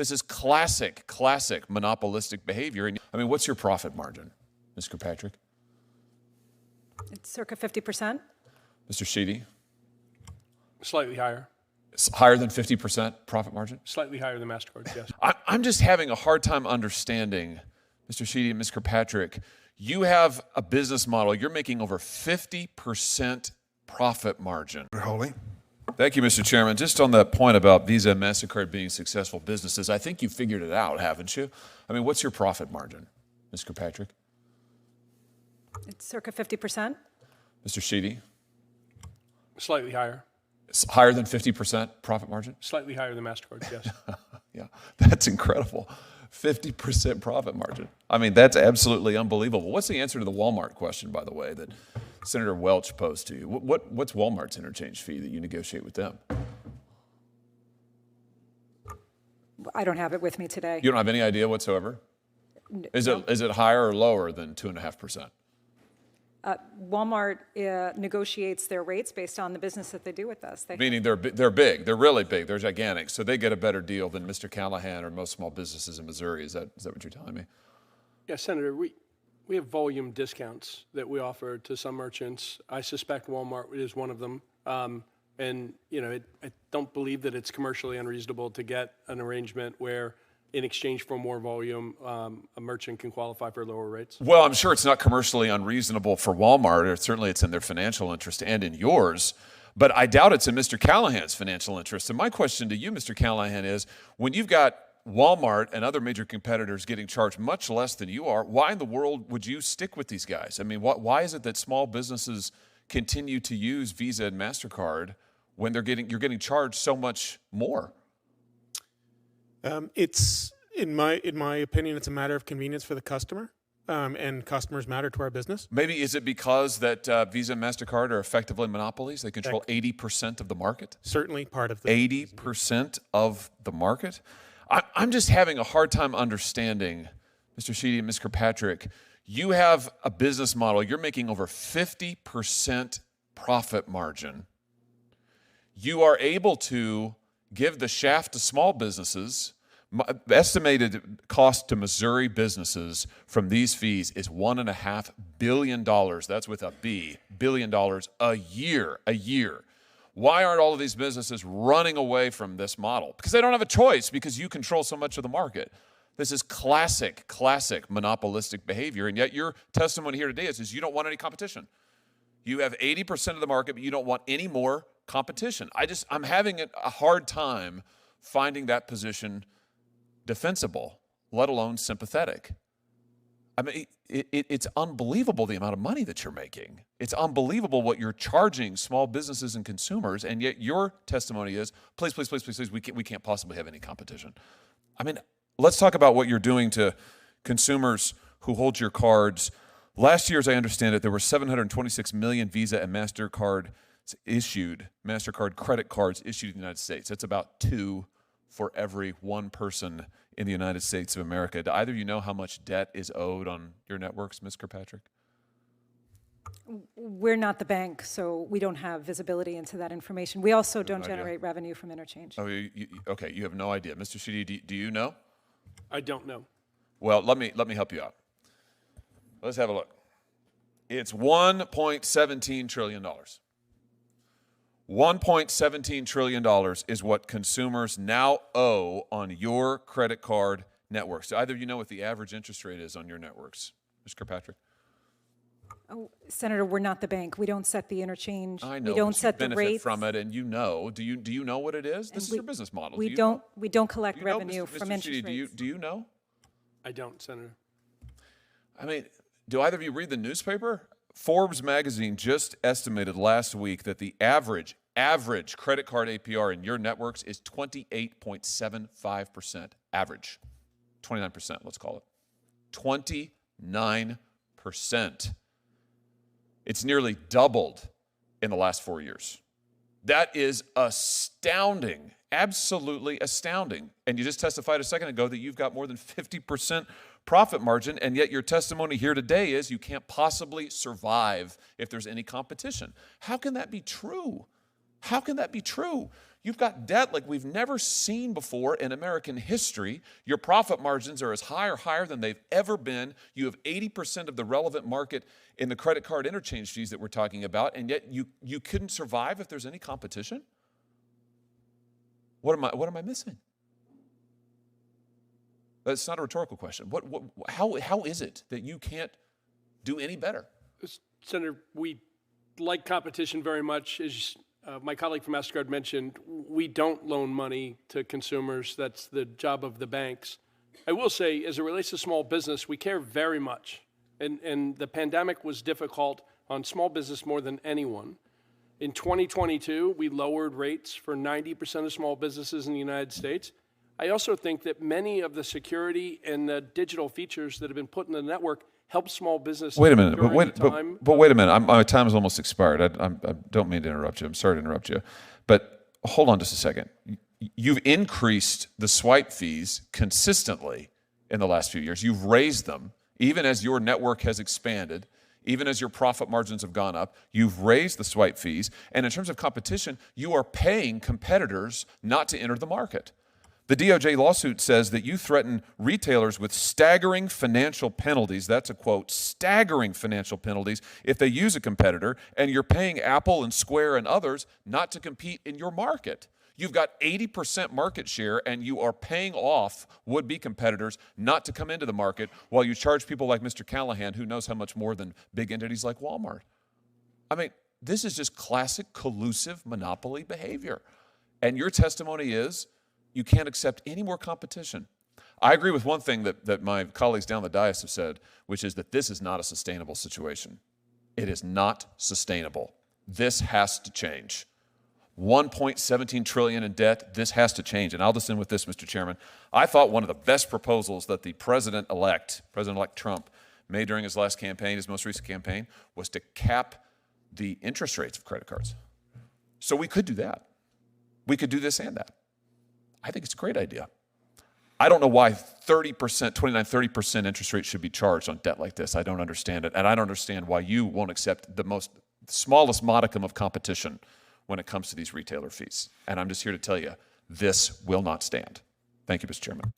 This is classic monopolistic behavior. And I mean, what's your profit margin, Ms. Kirkpatrick? It's circa 50%. Mr. Sheedy? Slightly higher. It's higher than 50% profit margin? Slightly higher than MasterCard, yes. I'm just having a hard time understanding, Mr. Sheedy and Ms. Kirkpatrick, you have a business model. You're making over 50% profit margin. Hawley. Thank you, Mr. Chairman. Just on that point about Visa and MasterCard being successful businesses, I think you figured it out, haven't you? I mean, what's your profit margin, Ms. Kirkpatrick? It's circa 50%. Mr. Sheedy? Slightly higher. It's higher than 50% profit margin? Slightly higher than MasterCard, yes. Yeah, that's incredible. 50% profit margin. I mean, that's absolutely unbelievable. What's the answer to the Walmart question, by the way, that Senator Welch posed to you? What's Walmart's interchange fee that you negotiate with them? I don't have it with me today. You don't have any idea whatsoever? Is it higher or lower than 2.5%? Walmart negotiates their rates based on the business that they do with us. Meaning they're big, they're really big, they're gigantic, so they get a better deal than Mr. Callahan or most small businesses in Missouri. Is that what you're telling me? Yeah, Senator, we have volume discounts that we offer to some merchants. I suspect Walmart is one of them. And I don't believe that it's commercially unreasonable to get an arrangement where in exchange for more volume, a merchant can qualify for lower rates? Well, I'm sure it's not commercially unreasonable for Walmart, or certainly it's in their financial interest and in yours, but I doubt it's in Mr. Callahan's financial interest. And my question to you, Mr. Callahan, is when you've got Walmart and other major competitors getting charged much less than you are, why in the world would you stick with these guys? I mean, why is it that small businesses continue to use Visa and MasterCard when you're getting charged so much more? It's in my opinion, it's a matter of convenience for the customer, and customers matter to our business. Maybe is it because that Visa and MasterCard are effectively monopolies? They control 80% of the market? Certainly part of the 80% of the market? I'm just having a hard time understanding, Mr. Sheedy and Ms. Kirkpatrick, you have a business model. You're making over 50% profit margin. You are able to give the shaft to small businesses. Estimated cost to Missouri businesses from these fees is $1.5 billion. That's with a B, $billion a year. Why aren't all of these businesses running away from this model? Because they don't have a choice, because you control so much of the market. This is classic monopolistic behavior, and yet your testimony here today is you don't want any competition. You have 80% of the market, but you don't want any more competition. I'm having a hard time finding that position defensible, let alone sympathetic. I mean, it's unbelievable the amount of money that you're making. It's unbelievable what you're charging small businesses and consumers, and yet your testimony is, please, we can't possibly have any competition. I mean, let's talk about what you're doing to consumers who hold your cards. Last year, as I understand it, there were 726 million Visa and MasterCard credit cards issued in the United States. That's about 2 for every 1 person in the United States of America. Do either of you know how much debt is owed on your networks, Ms. Kirkpatrick? We're not the bank, so we don't have visibility into that information. We also don't generate revenue from Interchange. Oh, okay, you have no idea. Mr. Sheedy, do you know? I don't know. Well, let me help you out. Let's have a look. It's $1.17 trillion. $1.17 trillion is what consumers now owe on your credit card networks. Do either of you know what the average interest rate is on your networks, Ms. Kirkpatrick? Oh, Senator, we're not the bank. We don't set the interchange. I know, we don't set the benefit rates from it, and you know. Do you know what it is? This is your business model. We don't collect revenue from interest Sheedy, rates. do you know? I don't, Senator. I mean, do either of you read the newspaper? Forbes magazine just estimated last week that the average credit card APR in your networks is 28.75%. Average. 29%, let's call it. 29%. It's nearly doubled in the last 4 years. That is astounding, absolutely astounding. And you just testified a second ago that you've got more than 50% profit margin, and yet your testimony here today is you can't possibly survive if there's any competition. How can that be true? How can that be true? You've got debt like we've never seen before in American history. Your profit margins are as high or higher than they've ever been. You have 80% of the relevant market in the credit card interchange fees that we're talking about, and yet you couldn't survive if there's any competition? What am I missing? That's not a rhetorical question. How is it that you can't do any better? Senator, we like competition very much. As my colleague from MasterCard mentioned, we don't loan money to consumers. That's the job of the banks. I will say, as it relates to small business, we care very much. And the pandemic was difficult on small business more than anyone. In 2022, we lowered rates for 90% of small businesses in the United States. I also think that many of the security and the digital features that have been put in the network help small businesses. Wait a minute, but wait a minute. My time is almost expired. I don't mean to interrupt you. I'm sorry to interrupt you. But hold on just a second. You've increased the swipe fees consistently in the last few years. You've raised them, even as your network has expanded, even as your profit margins have gone up. You've raised the swipe fees. And in terms of competition, you are paying competitors not to enter the market. The DOJ lawsuit says that you threaten retailers with staggering financial penalties. That's a quote, staggering financial penalties if they use a competitor, and you're paying Apple and Square and others not to compete in your market. You've got 80% market share, and you are paying off would-be competitors not to come into the market while you charge people like Mr. Callahan, who knows how much more than big entities like Walmart. I mean, this is just classic collusive monopoly behavior. And your testimony is, you can't accept any more competition. I agree with one thing that my colleagues down the dais have said, which is that this is not a sustainable situation. It is not sustainable. This has to change. 1.17 trillion in debt, this has to change. And I'll just end with this, Mr. Chairman. I thought one of the best proposals that the President-elect Trump, made during his last campaign, his most recent campaign, was to cap the interest rates of credit cards. So we could do that. We could do this and that. I think it's a great idea. I don't know why 30% interest rate should be charged on debt like this. I don't understand it. And I don't understand why you won't accept the smallest modicum of competition when it comes to these retailer fees. And I'm just here to tell you, this will not stand. Thank you, Mr. Chairman.